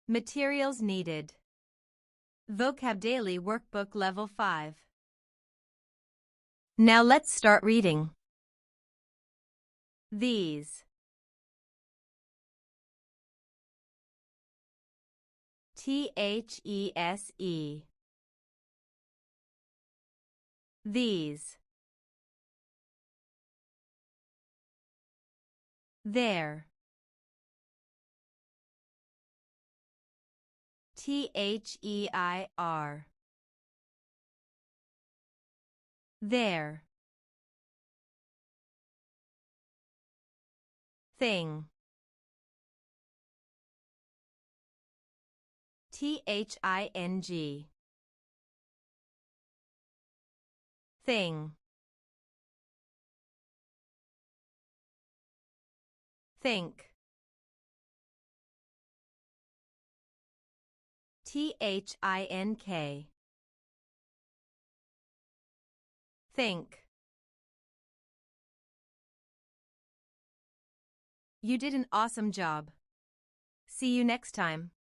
Materials needed. VocabDaily Workbook Level 5. Now let's start reading. These. THESE. These. There. THEIR. There. Thing. THING. Thing. Think. THINK. Think. You did an awesome job. See you next time.